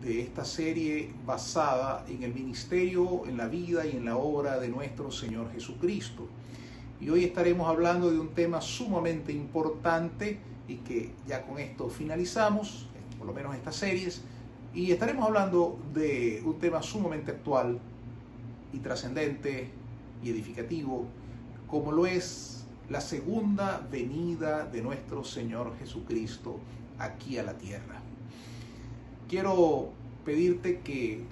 de esta serie basada en el ministerio, en la vida y en la obra de nuestro Señor Jesucristo. Y hoy estaremos hablando de un tema sumamente importante y que ya con esto finalizamos, por lo menos estas series, y estaremos hablando de un tema sumamente actual y trascendente y edificativo, como lo es la segunda venida de nuestro Señor Jesucristo aquí a la tierra. Quiero pedirte que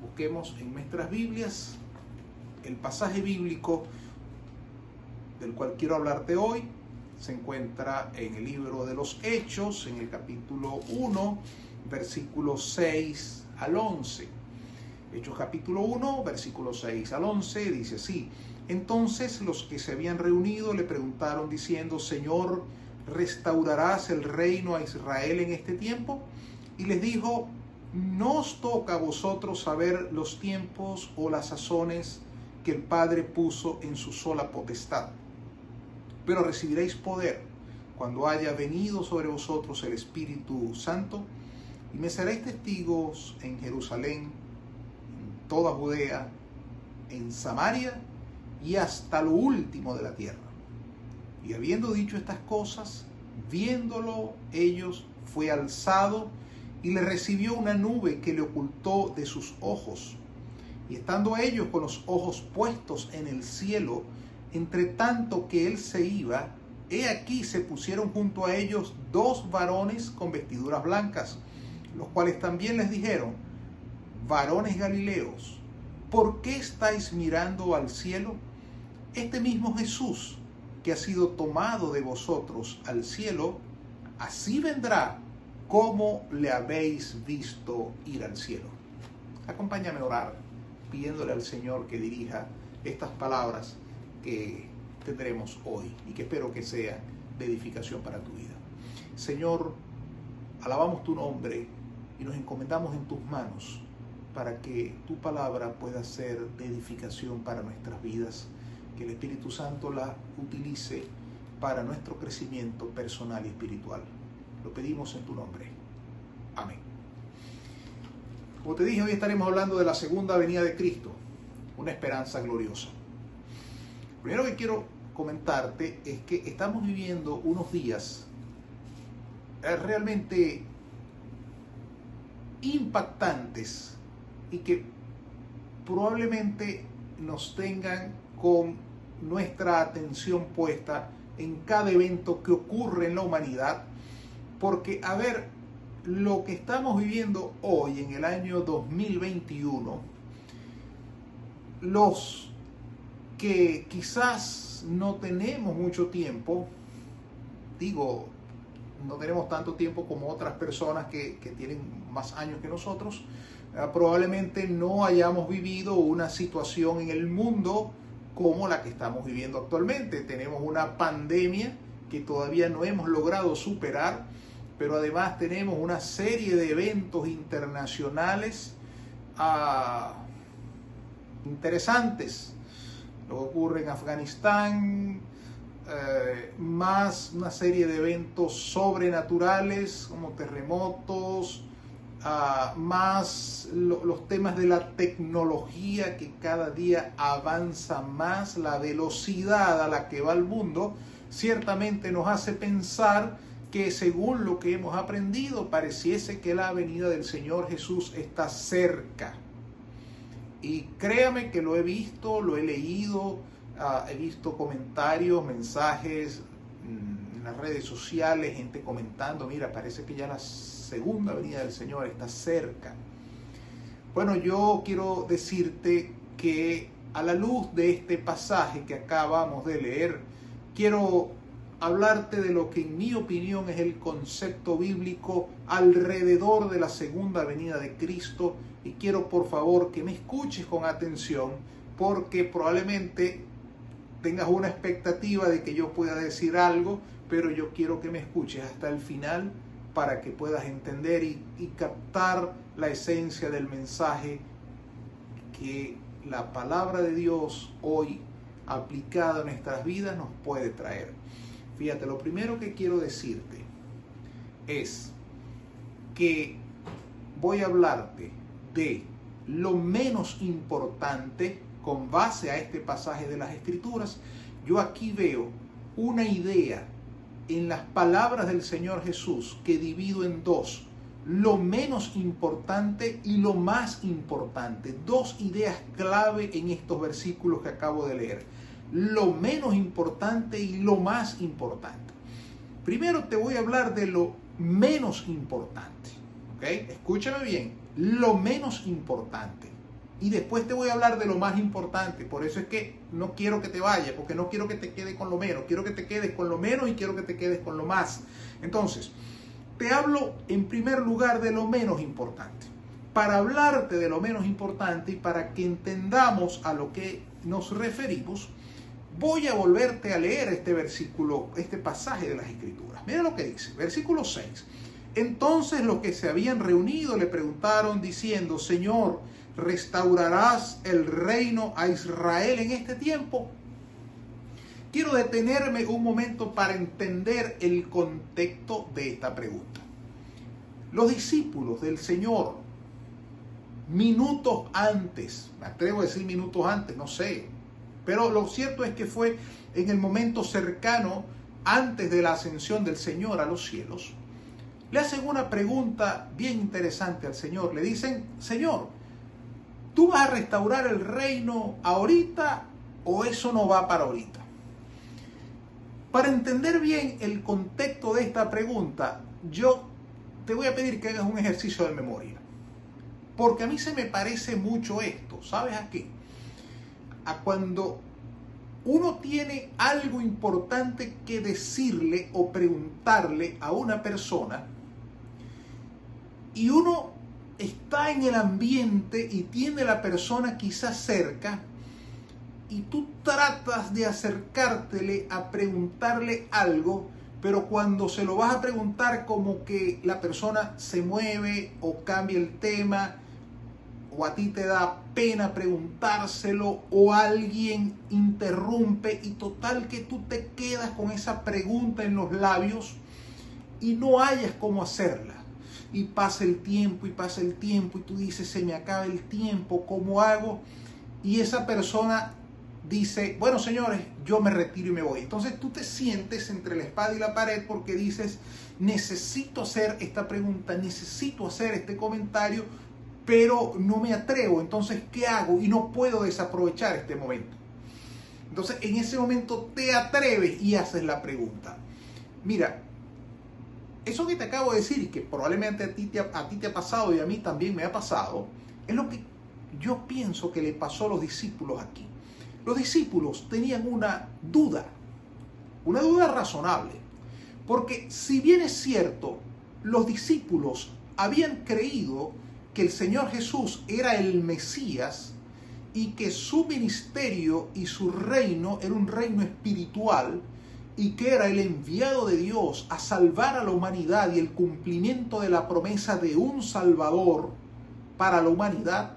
busquemos en nuestras Biblias el pasaje bíblico del cual quiero hablarte hoy. Se encuentra en el libro de los Hechos, en el capítulo 1, versículos 6 al 11. Hechos capítulo 1, versículos 6 al 11, dice así: Entonces los que se habían reunido le preguntaron diciendo: Señor, ¿restaurarás el reino a Israel en este tiempo? Y les dijo: no os toca a vosotros saber los tiempos o las sazones que el Padre puso en su sola potestad, pero recibiréis poder cuando haya venido sobre vosotros el Espíritu Santo, y me seréis testigos en Jerusalén, en toda Judea, en Samaria y hasta lo último de la tierra. Y habiendo dicho estas cosas, viéndolo ellos, fue alzado y le recibió una nube que le ocultó de sus ojos. Y estando ellos con los ojos puestos en el cielo, entre tanto que él se iba, he aquí se pusieron junto a ellos dos varones con vestiduras blancas, los cuales también les dijeron: varones Galileos, ¿por qué estáis mirando al cielo? Este mismo Jesús, que ha sido tomado de vosotros al cielo, así vendrá como le habéis visto ir al cielo. Acompáñame a orar, pidiéndole al Señor que dirija estas palabras que tendremos hoy y que espero que sean de edificación para tu vida. Señor, alabamos tu nombre y nos encomendamos en tus manos para que tu palabra pueda ser de edificación para nuestras vidas, que el Espíritu Santo la utilice para nuestro crecimiento personal y espiritual. Lo pedimos en tu nombre. Amén. Como te dije, hoy estaremos hablando de la segunda venida de Cristo, una esperanza gloriosa. Lo primero que quiero comentarte es que estamos viviendo unos días realmente impactantes y que probablemente nos tengan con nuestra atención puesta en cada evento que ocurre en la humanidad, porque lo que estamos viviendo hoy en el año 2021, los que quizás no tenemos mucho tiempo, no tenemos tanto tiempo como otras personas que tienen más años que nosotros, probablemente no hayamos vivido una situación en el mundo como la que estamos viviendo actualmente. Tenemos una pandemia que todavía no hemos logrado superar, pero además tenemos una serie de eventos internacionales interesantes. Lo que ocurre en Afganistán, más una serie de eventos sobrenaturales como terremotos, más los temas de la tecnología que cada día avanza más, la velocidad a la que va el mundo, ciertamente nos hace pensar que según lo que hemos aprendido, pareciese que la venida del Señor Jesús está cerca. Y créame que lo he visto, lo he leído, he visto comentarios, mensajes en las redes sociales, gente comentando: mira, parece que ya la segunda venida del Señor está cerca. Bueno, yo quiero decirte que a la luz de este pasaje que acabamos de leer, quiero hablarte de lo que en mi opinión es el concepto bíblico alrededor de la segunda venida de Cristo, y quiero por favor que me escuches con atención, porque probablemente tengas una expectativa de que yo pueda decir algo, pero yo quiero que me escuches hasta el final para que puedas entender y captar la esencia del mensaje que la palabra de Dios hoy aplicada a nuestras vidas nos puede traer. Fíjate, lo primero que quiero decirte es que voy a hablarte de lo menos importante con base a este pasaje de las Escrituras. Yo aquí veo una idea en las palabras del Señor Jesús que divido en dos: lo menos importante y lo más importante. Dos ideas clave en estos versículos que acabo de leer: lo menos importante y lo más importante. Primero te voy a hablar de lo menos importante, ¿ok? Escúchame bien, lo menos importante. Y después te voy a hablar de lo más importante. Por eso es que no quiero que te vayas, porque no quiero que te quedes con lo menos. Quiero que te quedes con lo menos y quiero que te quedes con lo más. Entonces, te hablo en primer lugar de lo menos importante. Para hablarte de lo menos importante y para que entendamos a lo que nos referimos, voy a volverte a leer este versículo, este pasaje de las Escrituras. Mira lo que dice, versículo 6. Entonces los que se habían reunido le preguntaron diciendo: Señor, ¿restaurarás el reino a Israel en este tiempo? Quiero detenerme un momento para entender el contexto de esta pregunta. Los discípulos del Señor, minutos antes, me atrevo a decir minutos antes, no sé, pero lo cierto es que fue en el momento cercano, antes de la ascensión del Señor a los cielos, le hacen una pregunta bien interesante al Señor. Le dicen: Señor, ¿tú vas a restaurar el reino ahorita o eso no va para ahorita? Para entender bien el contexto de esta pregunta, yo te voy a pedir que hagas un ejercicio de memoria. Porque a mí se me parece mucho esto. ¿Sabes a qué? A cuando uno tiene algo importante que decirle o preguntarle a una persona y uno está en el ambiente y tiene la persona quizás cerca y tú tratas de acercártele a preguntarle algo, pero cuando se lo vas a preguntar como que la persona se mueve o cambia el tema, o a ti te da pena preguntárselo, o alguien interrumpe y total que tú te quedas con esa pregunta en los labios y no hayas cómo hacerla. Y pasa el tiempo y pasa el tiempo y tú dices: se me acaba el tiempo, ¿cómo hago? Y esa persona dice: bueno, señores, yo me retiro y me voy. Entonces tú te sientes entre la espada y la pared porque dices: necesito hacer esta pregunta, necesito hacer este comentario, pero no me atrevo. Entonces, ¿qué hago? Y no puedo desaprovechar este momento. Entonces, en ese momento te atreves y haces la pregunta. Mira, eso que te acabo de decir y que probablemente a ti te ha pasado y a mí también me ha pasado, es lo que yo pienso que le pasó a los discípulos aquí. Los discípulos tenían una duda razonable, porque si bien es cierto, los discípulos habían creído que el Señor Jesús era el Mesías y que su ministerio y su reino era un reino espiritual y que era el enviado de Dios a salvar a la humanidad y el cumplimiento de la promesa de un Salvador para la humanidad,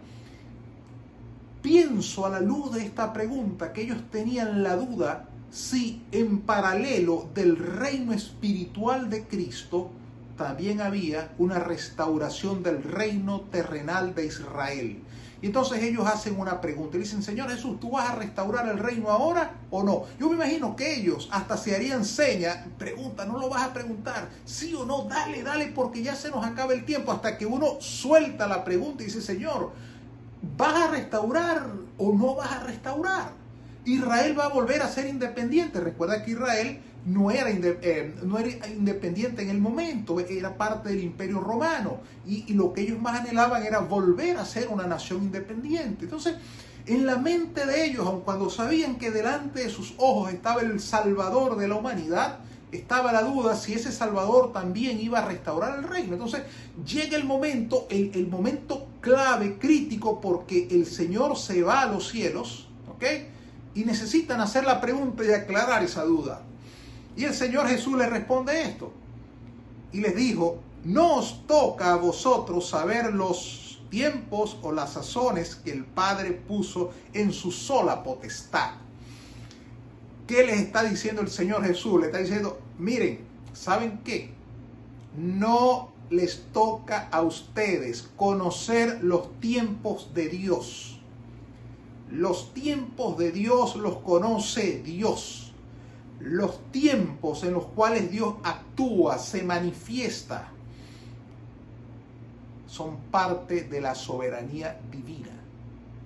pienso a la luz de esta pregunta que ellos tenían la duda si en paralelo del reino espiritual de Cristo también había una restauración del reino terrenal de Israel. Y entonces ellos hacen una pregunta y dicen: Señor Jesús, ¿tú vas a restaurar el reino ahora o no? Yo me imagino que ellos hasta se harían seña: pregunta, ¿no lo vas a preguntar? ¿Sí o no? Dale, dale, porque ya se nos acaba el tiempo. Hasta que uno suelta la pregunta y dice: Señor, ¿vas a restaurar o no vas a restaurar? Israel va a volver a ser independiente. Recuerda que Israel no era independiente en el momento, era parte del Imperio Romano y lo que ellos más anhelaban era volver a ser una nación independiente. Entonces, en la mente de ellos, aun cuando sabían que delante de sus ojos estaba el Salvador de la humanidad, estaba la duda si ese Salvador también iba a restaurar el reino. Entonces llega el momento clave, crítico, porque el Señor se va a los cielos, ¿ok? Y necesitan hacer la pregunta y aclarar esa duda. Y el Señor Jesús les responde esto. Y les dijo: no os toca a vosotros saber los tiempos o las sazones que el Padre puso en su sola potestad. ¿Qué les está diciendo el Señor Jesús? Le está diciendo: miren, ¿saben qué? No les toca a ustedes conocer los tiempos de Dios. Los tiempos de Dios los conoce Dios. Los tiempos en los cuales Dios actúa, se manifiesta, son parte de la soberanía divina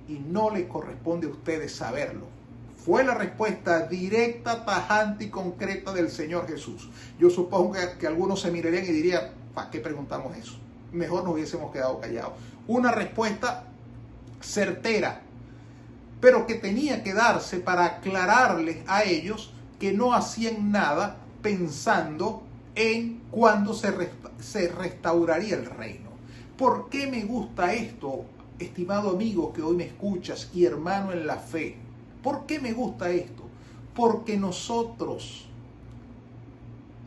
y no les corresponde a ustedes saberlo. Fue la respuesta directa, tajante y concreta del Señor Jesús. Yo supongo que algunos se mirarían y dirían, ¿para qué preguntamos eso? Mejor nos hubiésemos quedado callados. Una respuesta certera, pero que tenía que darse para aclararles a ellos que no hacían nada pensando en cuándo se restauraría el reino. ¿Por qué me gusta esto, estimado amigo que hoy me escuchas y hermano en la fe? ¿Por qué me gusta esto? Porque nosotros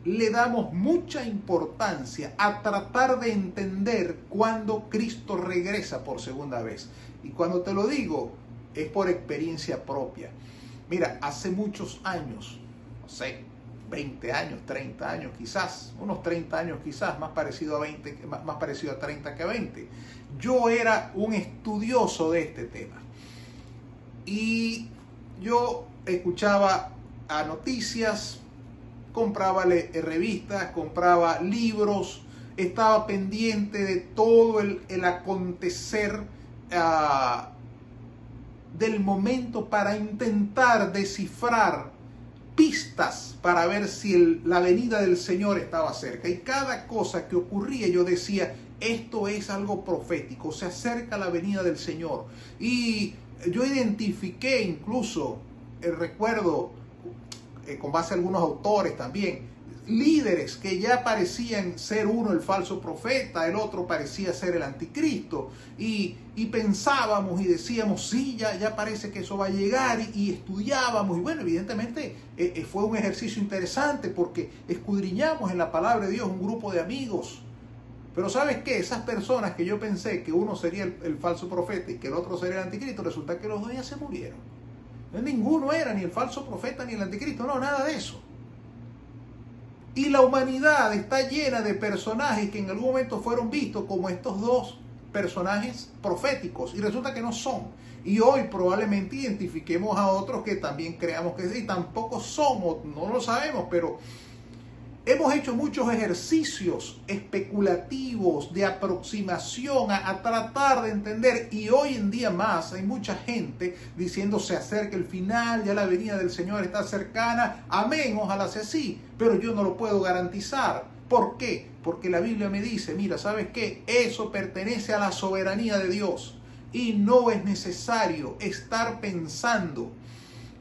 le damos mucha importancia a tratar de entender cuándo Cristo regresa por segunda vez. Y cuando te lo digo, es por experiencia propia. Mira, hace muchos años, no sé, 20 años, 30 años quizás, unos 30 años quizás, más parecido a 30 que a 20. Yo era un estudioso de este tema. Y yo escuchaba a noticias, compraba revistas, compraba libros, estaba pendiente de todo el acontecer del momento para intentar descifrar pistas para ver si la venida del Señor estaba cerca. Y cada cosa que ocurría yo decía, esto es algo profético, se acerca la venida del Señor. Y yo identifiqué incluso, recuerdo, con base a algunos autores también, líderes que ya parecían ser uno el falso profeta, el otro parecía ser el anticristo, y pensábamos y decíamos, sí, ya parece que eso va a llegar, y estudiábamos, y bueno, evidentemente fue un ejercicio interesante porque escudriñamos en la palabra de Dios un grupo de amigos. Pero ¿sabes qué? Esas personas que yo pensé que uno sería el falso profeta y que el otro sería el anticristo, resulta que los dos ya se murieron. Ninguno era ni el falso profeta ni el anticristo, no, nada de eso. Y la humanidad está llena de personajes que en algún momento fueron vistos como estos dos personajes proféticos y resulta que no son. Y hoy probablemente identifiquemos a otros que también creamos que sí, tampoco son, o no lo sabemos, pero hemos hecho muchos ejercicios especulativos de aproximación a tratar de entender, y hoy en día más hay mucha gente diciendo se acerca el final, ya la venida del Señor está cercana, amén, ojalá sea así, pero yo no lo puedo garantizar. ¿Por qué? Porque la Biblia me dice, mira, ¿sabes qué? Eso pertenece a la soberanía de Dios y no es necesario estar pensando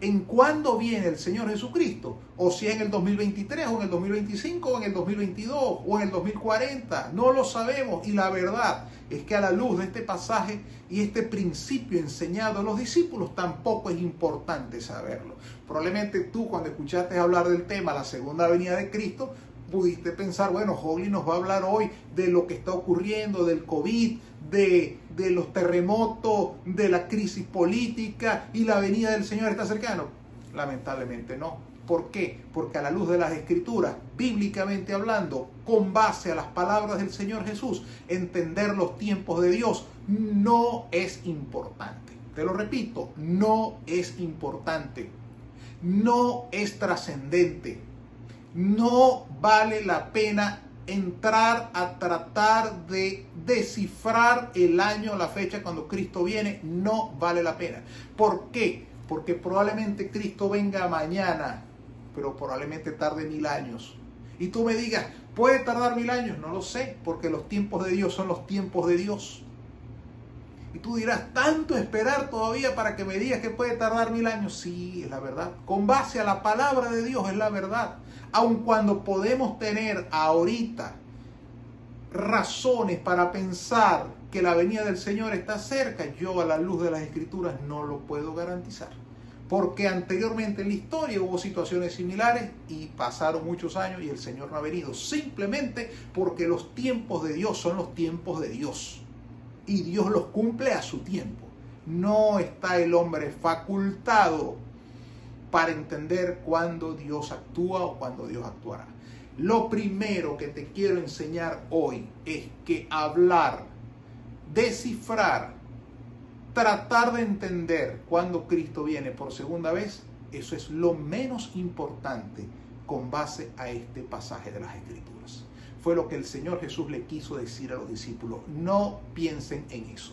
en cuándo viene el Señor Jesucristo, o si en el 2023, o en el 2025, o en el 2022, o en el 2040, no lo sabemos. Y la verdad es que a la luz de este pasaje y este principio enseñado a los discípulos, tampoco es importante saberlo. Probablemente tú, cuando escuchaste hablar del tema, la segunda venida de Cristo, pudiste pensar, bueno, Holly nos va a hablar hoy de lo que está ocurriendo, del COVID, de los terremotos, de la crisis política y la venida del Señor está cercano. Lamentablemente no. ¿Por qué? Porque a la luz de las Escrituras, bíblicamente hablando, con base a las palabras del Señor Jesús, entender los tiempos de Dios no es importante. Te lo repito, no es importante. No es trascendente. No vale la pena entrar a tratar de descifrar el año, la fecha cuando Cristo viene. No vale la pena. ¿Por qué? Porque probablemente Cristo venga mañana, pero probablemente tarde 1000 años. Y tú me digas, ¿puede tardar 1000 años? No lo sé, porque los tiempos de Dios son los tiempos de Dios. Y tú dirás, ¿tanto esperar todavía para que me digas que puede tardar 1000 años? Sí, es la verdad. Con base a la palabra de Dios es la verdad. Aun cuando podemos tener ahorita razones para pensar que la venida del Señor está cerca, yo a la luz de las Escrituras no lo puedo garantizar. Porque anteriormente en la historia hubo situaciones similares y pasaron muchos años y el Señor no ha venido. Simplemente porque los tiempos de Dios son los tiempos de Dios. Y Dios los cumple a su tiempo. No está el hombre facultado para entender cuándo Dios actúa o cuándo Dios actuará. Lo primero que te quiero enseñar hoy es que hablar, descifrar, tratar de entender cuándo Cristo viene por segunda vez, eso es lo menos importante con base a este pasaje de las Escrituras. Fue lo que el Señor Jesús le quiso decir a los discípulos. No piensen en eso.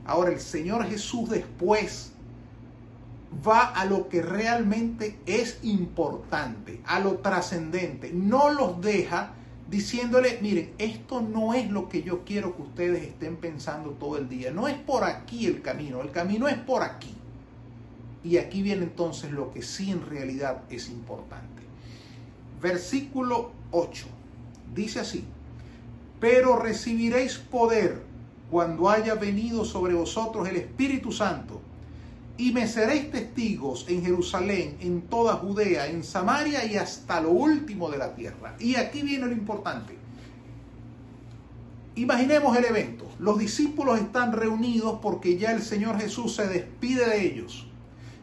Ahora el Señor Jesús después va a lo que realmente es importante, a lo trascendente. No los deja diciéndole, miren, esto no es lo que yo quiero que ustedes estén pensando todo el día. No es por aquí el camino es por aquí. Y aquí viene entonces lo que sí en realidad es importante. Versículo 8. Dice así: pero recibiréis poder cuando haya venido sobre vosotros el Espíritu Santo, y me seréis testigos en Jerusalén, en toda Judea, en Samaria y hasta lo último de la tierra. Y aquí viene lo importante. Imaginemos el evento. Los discípulos están reunidos porque ya el Señor Jesús se despide de ellos.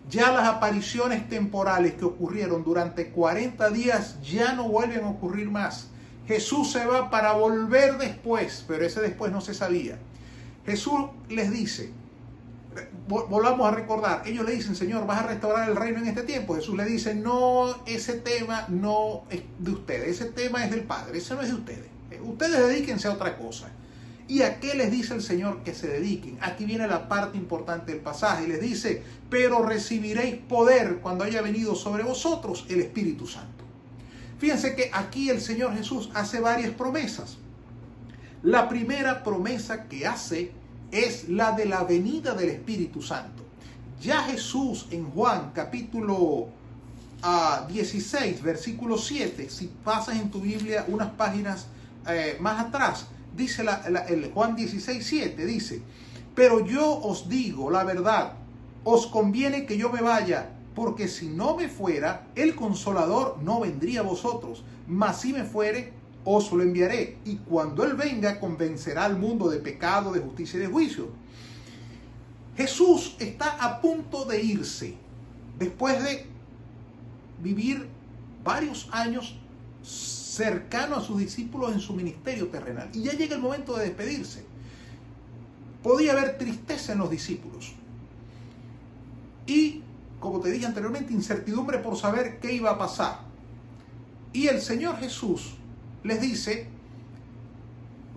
Ya las apariciones temporales que ocurrieron durante 40 días ya no vuelven a ocurrir más. Jesús se va para volver después, pero ese después no se sabía. Jesús les dice, volvamos a recordar, ellos le dicen, Señor, ¿vas a restaurar el reino en este tiempo? Jesús le dice, no, ese tema no es de ustedes, ese tema es del Padre, ese no es de ustedes. Ustedes dedíquense a otra cosa. ¿Y a qué les dice el Señor que se dediquen? Aquí viene la parte importante del pasaje. Les dice, pero recibiréis poder cuando haya venido sobre vosotros el Espíritu Santo. Fíjense que aquí el Señor Jesús hace varias promesas. La primera promesa que hace es la de la venida del Espíritu Santo. Ya Jesús en Juan capítulo 16, versículo 7, si pasas en tu Biblia unas páginas más atrás, dice el Juan 16, 7, dice, pero yo os digo la verdad, os conviene que yo me vaya, porque si no me fuera, el Consolador no vendría a vosotros, mas si me fuere, os lo enviaré, y cuando Él venga, convencerá al mundo de pecado, de justicia y de juicio. Jesús está a punto de irse, después de vivir varios años cercano a sus discípulos en su ministerio terrenal. Y ya llega el momento de despedirse. Podía haber tristeza en los discípulos. Y, como te dije anteriormente, incertidumbre por saber qué iba a pasar. Y el Señor Jesús les dice,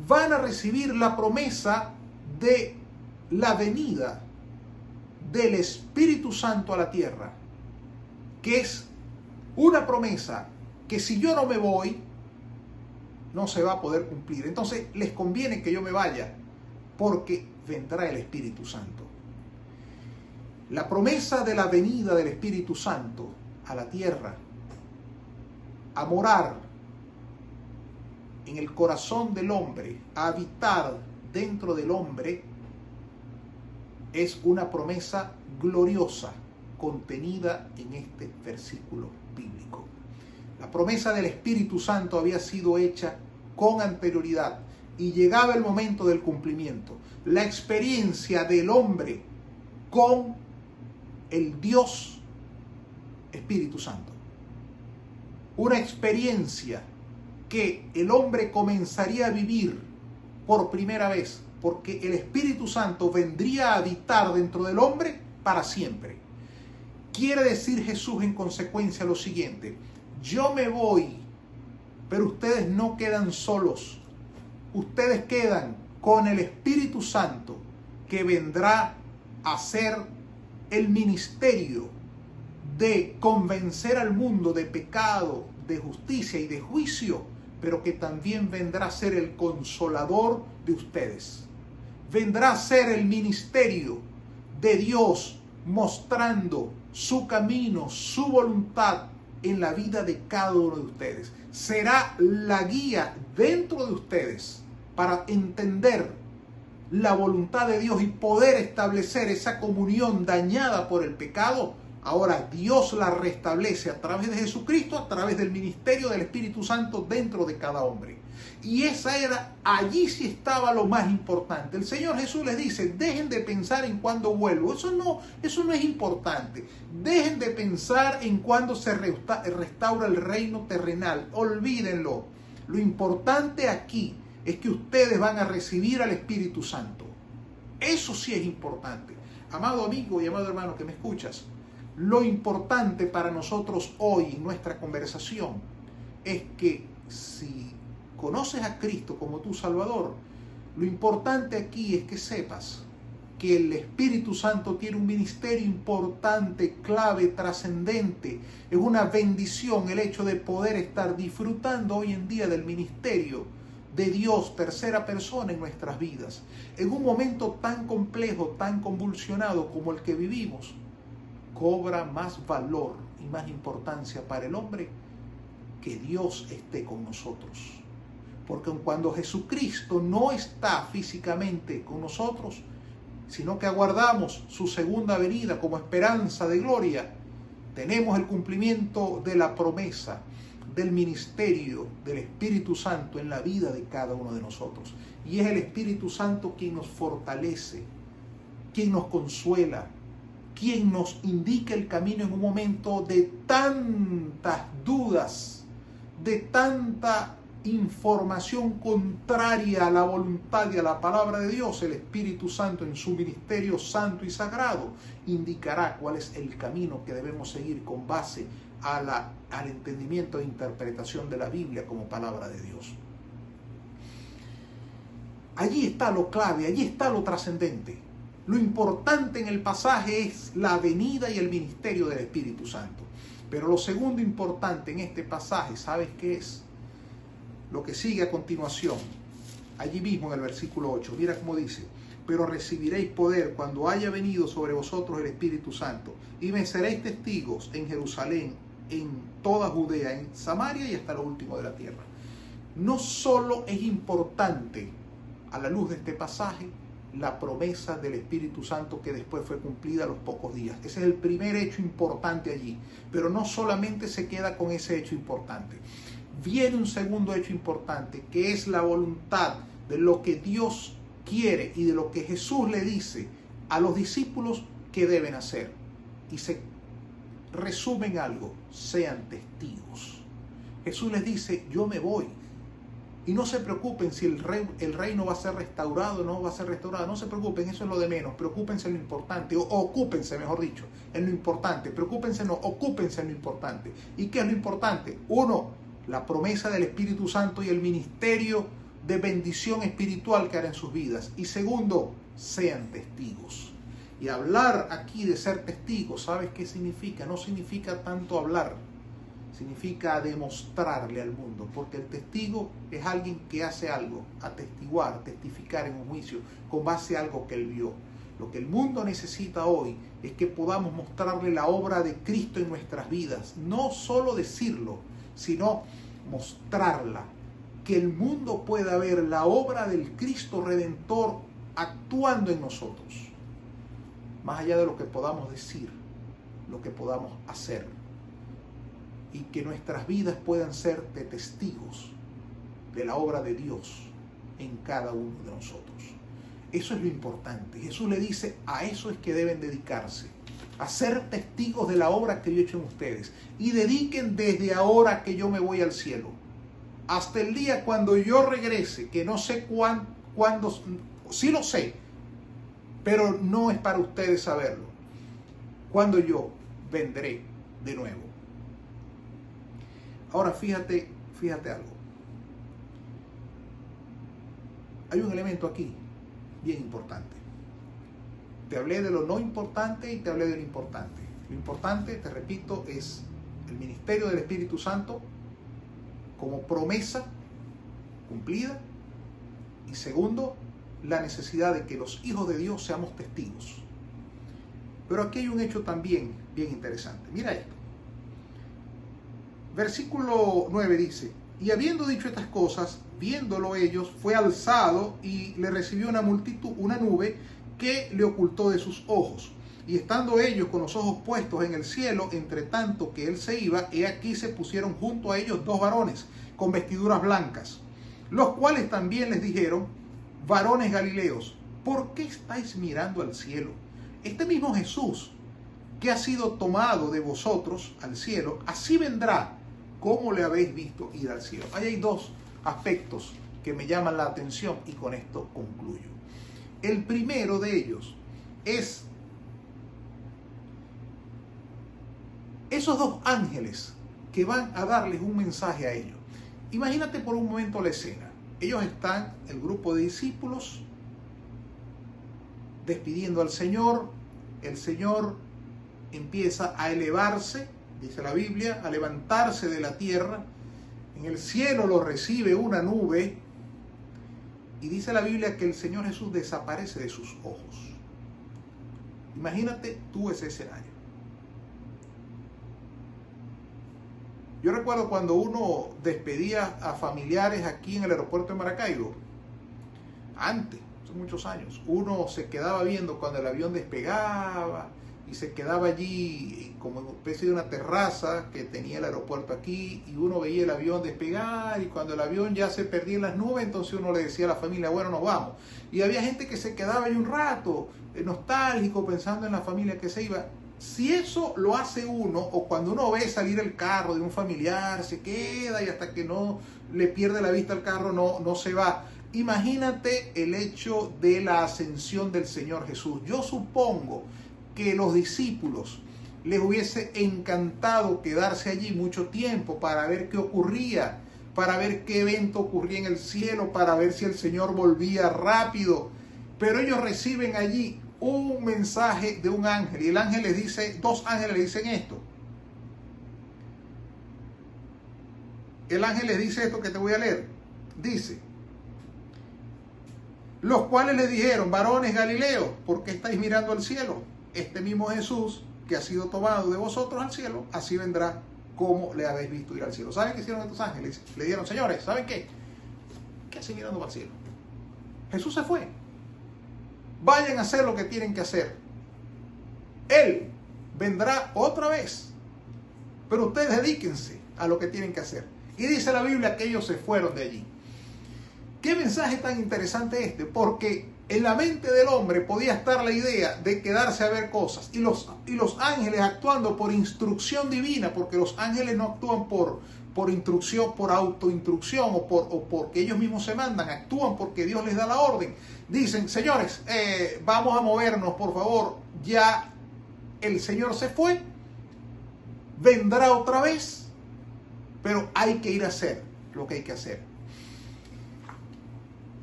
van a recibir la promesa de la venida del Espíritu Santo a la tierra, que es una promesa que si yo no me voy, no se va a poder cumplir. Entonces les conviene que yo me vaya, porque vendrá el Espíritu Santo. La promesa de la venida del Espíritu Santo a la tierra, a morar en el corazón del hombre, a habitar dentro del hombre, es una promesa gloriosa contenida en este versículo bíblico. La promesa del Espíritu Santo había sido hecha con anterioridad y llegaba el momento del cumplimiento. La experiencia del hombre con el Dios Espíritu Santo. Una experiencia que el hombre comenzaría a vivir por primera vez, porque el Espíritu Santo vendría a habitar dentro del hombre para siempre. Quiere decir Jesús en consecuencia lo siguiente: yo me voy, pero ustedes no quedan solos. Ustedes quedan con el Espíritu Santo, que vendrá a hacer el ministerio de convencer al mundo de pecado, de justicia y de juicio, pero que también vendrá a ser el consolador de ustedes. Vendrá a ser el ministerio de Dios mostrando su camino, su voluntad en la vida de cada uno de ustedes. Será la guía dentro de ustedes para entender la voluntad de Dios y poder establecer esa comunión dañada por el pecado. Ahora Dios la restablece a través de Jesucristo, a través del ministerio del Espíritu Santo dentro de cada hombre. Y allí sí estaba lo más importante. El Señor Jesús les dice, dejen de pensar en cuándo vuelvo. Eso no es importante. Dejen de pensar en cuándo se restaura el reino terrenal. Olvídenlo. Lo importante aquí es que ustedes van a recibir al Espíritu Santo. Eso sí es importante. Amado amigo y amado hermano que me escuchas, lo importante para nosotros hoy en nuestra conversación es que si conoces a Cristo como tu Salvador, lo importante aquí es que sepas que el Espíritu Santo tiene un ministerio importante, clave, trascendente. Es una bendición el hecho de poder estar disfrutando hoy en día del ministerio de Dios, tercera persona en nuestras vidas. En un momento tan complejo, tan convulsionado como el que vivimos, cobra más valor y más importancia para el hombre que Dios esté con nosotros. Porque cuando Jesucristo no está físicamente con nosotros, sino que aguardamos su segunda venida como esperanza de gloria, tenemos el cumplimiento de la promesa del ministerio del Espíritu Santo en la vida de cada uno de nosotros. Y es el Espíritu Santo quien nos fortalece, quien nos consuela, quien nos indica el camino en un momento de tantas dudas, de tanta información contraria a la voluntad y a la palabra de Dios. El Espíritu Santo en su ministerio santo y sagrado indicará cuál es el camino que debemos seguir con base al entendimiento e interpretación de la Biblia como palabra de Dios. Allí está lo clave, allí está lo trascendente. Lo importante en el pasaje es la venida y el ministerio del Espíritu Santo. Pero lo segundo importante en este pasaje, ¿sabes qué es? Lo que sigue a continuación, allí mismo en el versículo 8, mira cómo dice: pero recibiréis poder cuando haya venido sobre vosotros el Espíritu Santo, y me seréis testigos en Jerusalén, en toda Judea, en Samaria y hasta lo último de la tierra. No solo es importante, a la luz de este pasaje, la promesa del Espíritu Santo que después fue cumplida a los pocos días. Ese es el primer hecho importante allí. Pero no solamente se queda con ese hecho importante. Viene un segundo hecho importante, que es la voluntad de lo que Dios quiere y de lo que Jesús le dice a los discípulos que deben hacer. Y se resume en algo: sean testigos. Jesús les dice: yo me voy. Y no se preocupen si el reino va a ser restaurado o no va a ser restaurado. No se preocupen, eso es lo de menos. Preocúpense en lo importante, o ocúpense, mejor dicho, en lo importante. Preocúpense, no, ocúpense en lo importante. ¿Y qué es lo importante? Uno, la promesa del Espíritu Santo y el ministerio de bendición espiritual que hará en sus vidas. Y segundo, sean testigos. Y hablar aquí de ser testigos, ¿sabes qué significa? No significa tanto hablar. Significa demostrarle al mundo, porque el testigo es alguien que hace algo, atestiguar, testificar en un juicio con base a algo que él vio. Lo que el mundo necesita hoy es que podamos mostrarle la obra de Cristo en nuestras vidas, no solo decirlo, sino mostrarla, que el mundo pueda ver la obra del Cristo Redentor actuando en nosotros, más allá de lo que podamos decir, lo que podamos hacer. Y que nuestras vidas puedan ser de testigos de la obra de Dios en cada uno de nosotros. Eso es lo importante. Jesús le dice: a eso es que deben dedicarse, a ser testigos de la obra que yo he hecho en ustedes. Y dediquen desde ahora que yo me voy al cielo, hasta el día cuando yo regrese, que no sé cuándo, sí lo sé, pero no es para ustedes saberlo, cuando yo vendré de nuevo. Ahora fíjate algo. Hay un elemento aquí bien importante. Te hablé de lo no importante y te hablé de lo importante. Lo importante, te repito, es el ministerio del Espíritu Santo como promesa cumplida. Y segundo, la necesidad de que los hijos de Dios seamos testigos. Pero aquí hay un hecho también bien interesante. Mira esto. Versículo 9 dice: y habiendo dicho estas cosas, viéndolo ellos, fue alzado y le recibió una multitud, una nube que le ocultó de sus ojos. Y estando ellos con los ojos puestos en el cielo, entre tanto que él se iba, he aquí se pusieron junto a ellos dos varones con vestiduras blancas, los cuales también les dijeron: varones galileos, ¿por qué estáis mirando al cielo? Este mismo Jesús que ha sido tomado de vosotros al cielo, así vendrá como le habéis visto ir al cielo. Ahí hay dos aspectos que me llaman la atención y con esto concluyo. El primero de ellos es esos dos ángeles que van a darles un mensaje a ellos. Imagínate por un momento la escena. Ellos están, el grupo de discípulos, despidiendo al Señor. El Señor empieza a elevarse, dice la Biblia, a levantarse de la tierra. En el cielo lo recibe una nube. Y dice la Biblia que el Señor Jesús desaparece de sus ojos. Imagínate tú ese escenario. Yo recuerdo cuando uno despedía a familiares aquí en el aeropuerto de Maracaibo, antes, hace muchos años, uno se quedaba viendo cuando el avión despegaba y se quedaba allí como una especie de una terraza que tenía el aeropuerto aquí, y uno veía el avión despegar, y cuando el avión ya se perdía en las nubes, entonces uno le decía a la familia: bueno, nos vamos. Y había gente que se quedaba ahí un rato, nostálgico, pensando en la familia que se iba. Si eso lo hace uno, o cuando uno ve salir el carro de un familiar, se queda y hasta que no le pierde la vista al carro no se va. Imagínate el hecho de la ascensión del Señor Jesús. Yo supongo que los discípulos les hubiese encantado quedarse allí mucho tiempo para ver qué ocurría, para ver qué evento ocurría en el cielo, para ver si el Señor volvía rápido. Pero ellos reciben allí un mensaje de un ángel, y el ángel les dice, dos ángeles les dicen esto. El ángel les dice esto que te voy a leer. Dice: los cuales le dijeron: varones galileos, ¿por qué estáis mirando al cielo? Este mismo Jesús que ha sido tomado de vosotros al cielo, así vendrá como le habéis visto ir al cielo. ¿Saben qué hicieron estos ángeles? Le dijeron: señores, ¿saben qué? ¿Qué hacen mirando al cielo? Jesús se fue. Vayan a hacer lo que tienen que hacer. Él vendrá otra vez. Pero ustedes dedíquense a lo que tienen que hacer. Y dice la Biblia que ellos se fueron de allí. ¿Qué mensaje tan interesante este? Porque en la mente del hombre podía estar la idea de quedarse a ver cosas. Y los ángeles actuando por instrucción divina, porque los ángeles no actúan por instrucción, por autoinstrucción o porque ellos mismos se mandan, actúan porque Dios les da la orden. Dicen: señores, vamos a movernos, por favor, ya el Señor se fue, vendrá otra vez, pero hay que ir a hacer lo que hay que hacer.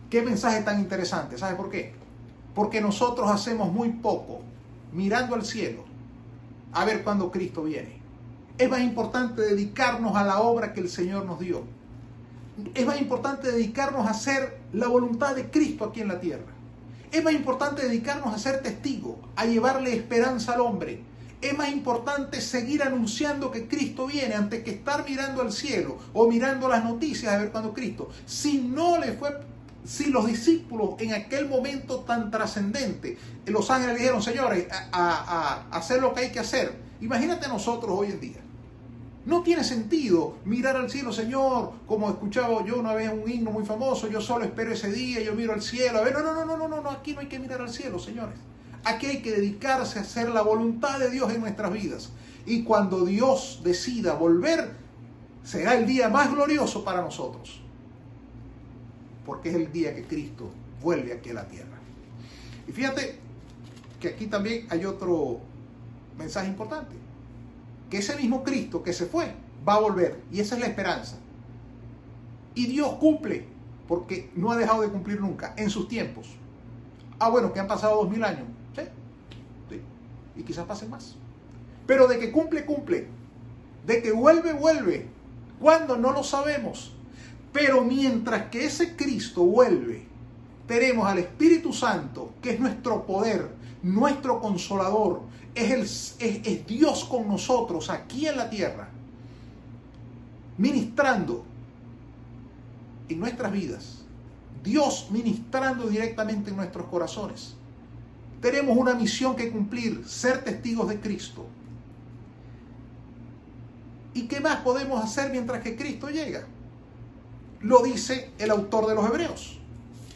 ¿Qué mensaje tan interesante? ¿Sabe por qué? Porque nosotros hacemos muy poco mirando al cielo a ver cuándo Cristo viene. Es más importante dedicarnos a la obra que el Señor nos dio. Es más importante dedicarnos a hacer la voluntad de Cristo aquí en la tierra. Es más importante dedicarnos a ser testigos, a llevarle esperanza al hombre. Es más importante seguir anunciando que Cristo viene antes que estar mirando al cielo o mirando las noticias a ver cuándo Cristo. Si los discípulos en aquel momento tan trascendente, los ángeles dijeron: señores, a hacer lo que hay que hacer. Imagínate nosotros hoy en día. No tiene sentido mirar al cielo: Señor, como escuchaba yo una vez un himno muy famoso, yo solo espero ese día, yo miro al cielo. A ver, no, aquí no hay que mirar al cielo, señores. Aquí hay que dedicarse a hacer la voluntad de Dios en nuestras vidas. Y cuando Dios decida volver, será el día más glorioso para nosotros. Porque es el día que Cristo vuelve aquí a la tierra. Y fíjate que aquí también hay otro mensaje importante. Que ese mismo Cristo que se fue va a volver. Y esa es la esperanza. Y Dios cumple, porque no ha dejado de cumplir nunca en sus tiempos. Bueno, que han pasado 2000 años. Sí. Y quizás pasen más. Pero de que cumple, cumple. De que vuelve, vuelve. ¿Cuándo? No lo sabemos. Pero mientras que ese Cristo vuelve, tenemos al Espíritu Santo, que es nuestro poder, nuestro consolador, es Dios con nosotros aquí en la tierra, ministrando en nuestras vidas, Dios ministrando directamente en nuestros corazones. Tenemos una misión que cumplir: ser testigos de Cristo. ¿Y qué más podemos hacer mientras que Cristo llega? lo dice el autor de los Hebreos.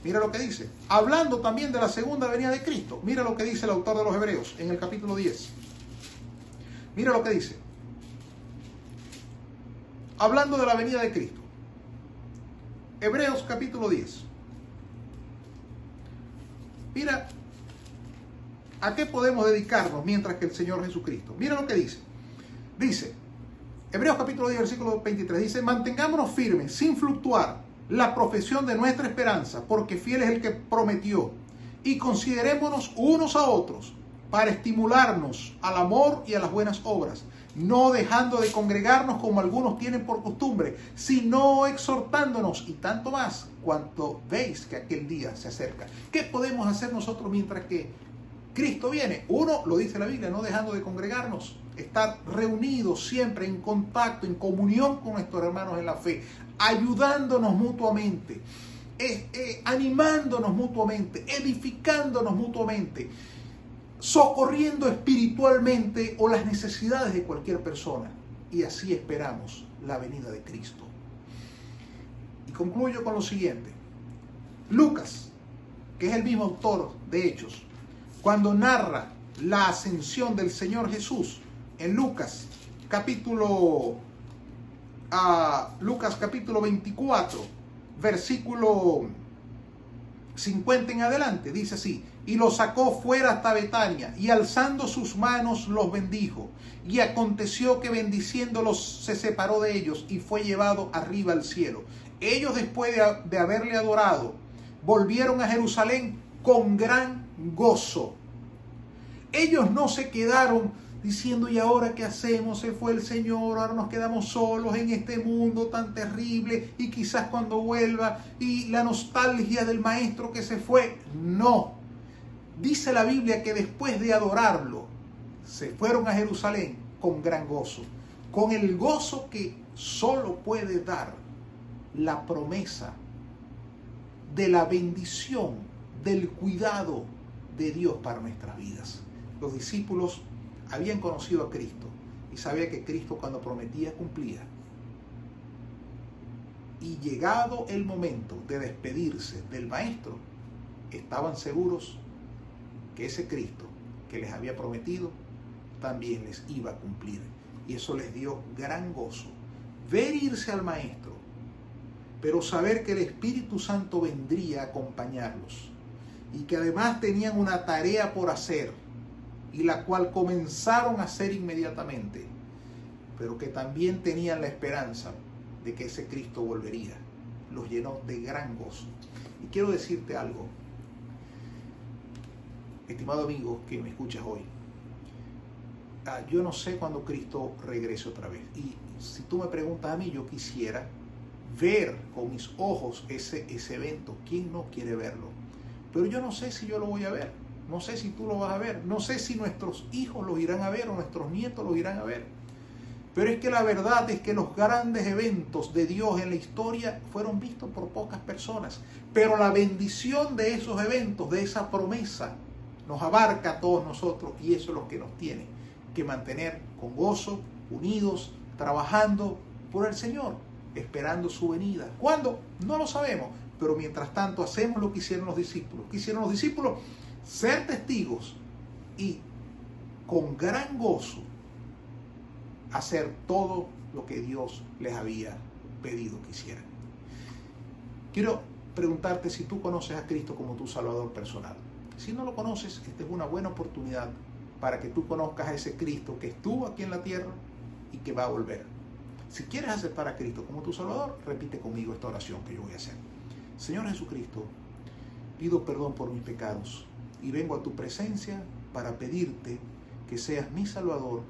Mira lo que dice. Hablando también de la segunda venida de Cristo. Mira lo que dice el autor de los Hebreos en el capítulo 10. Mira lo que dice. Hablando de la venida de Cristo. Hebreos capítulo 10. Mira a qué podemos dedicarnos mientras que el Señor Jesucristo. Mira lo que dice. Dice, Hebreos capítulo 10, versículo 23, dice, mantengámonos firmes, sin fluctuar, la profesión de nuestra esperanza, porque fiel es el que prometió. Y considerémonos unos a otros para estimularnos al amor y a las buenas obras, no dejando de congregarnos como algunos tienen por costumbre, sino exhortándonos, y tanto más cuanto veis que aquel día se acerca. ¿Qué podemos hacer nosotros mientras que Cristo viene? Uno, lo dice la Biblia, no dejando de congregarnos, estar reunidos siempre en contacto, en comunión con nuestros hermanos en la fe, ayudándonos mutuamente, animándonos mutuamente, edificándonos mutuamente, socorriendo espiritualmente o las necesidades de cualquier persona. Y así esperamos la venida de Cristo. Y concluyo con lo siguiente. Lucas, que es el mismo autor de Hechos, cuando narra la ascensión del Señor Jesús, en Lucas capítulo 24, versículo 50 en adelante, dice así, y los sacó fuera hasta Betania, y alzando sus manos los bendijo, y aconteció que bendiciéndolos se separó de ellos, y fue llevado arriba al cielo. Ellos, después de haberle adorado, volvieron a Jerusalén con gran gozo. Ellos no se quedaron diciendo, ¿y ahora qué hacemos? Se fue el Señor, ahora nos quedamos solos en este mundo tan terrible, y quizás cuando vuelva, y la nostalgia del maestro que se fue. No. Dice la Biblia que después de adorarlo, se fueron a Jerusalén con gran gozo, con el gozo que solo puede dar la promesa de la bendición, del cuidado de Dios para nuestras vidas. Los discípulos habían conocido a Cristo y sabían que Cristo, cuando prometía, cumplía. Y llegado el momento de despedirse del Maestro, estaban seguros que ese Cristo que les había prometido también les iba a cumplir. Y eso les dio gran gozo. Ver irse al Maestro, pero saber que el Espíritu Santo vendría a acompañarlos y que además tenían una tarea por hacer, y la cual comenzaron a hacer inmediatamente, pero que también tenían la esperanza de que ese Cristo volvería. Los llenó de gran gozo. Y quiero decirte algo, estimado amigo que me escuchas hoy. Yo no sé cuándo Cristo regrese otra vez. Y si tú me preguntas a mí, yo quisiera ver con mis ojos ese evento. ¿Quién no quiere verlo? Pero yo no sé si yo lo voy a ver. No sé si tú lo vas a ver. No sé si nuestros hijos lo irán a ver o nuestros nietos lo irán a ver. Pero es que la verdad es que los grandes eventos de Dios en la historia fueron vistos por pocas personas. Pero la bendición de esos eventos, de esa promesa, nos abarca a todos nosotros, y eso es lo que nos tiene que mantener con gozo, unidos, trabajando por el Señor, esperando su venida. ¿Cuándo? No lo sabemos. Pero mientras tanto hacemos lo que hicieron los discípulos. ¿Qué hicieron los discípulos? Ser testigos y con gran gozo hacer todo lo que Dios les había pedido que hicieran. Quiero preguntarte si tú conoces a Cristo como tu Salvador personal. Si no lo conoces, esta es una buena oportunidad para que tú conozcas a ese Cristo que estuvo aquí en la tierra y que va a volver. Si quieres aceptar a Cristo como tu Salvador, repite conmigo esta oración que yo voy a hacer. Señor Jesucristo, pido perdón por mis pecados y vengo a tu presencia para pedirte que seas mi Salvador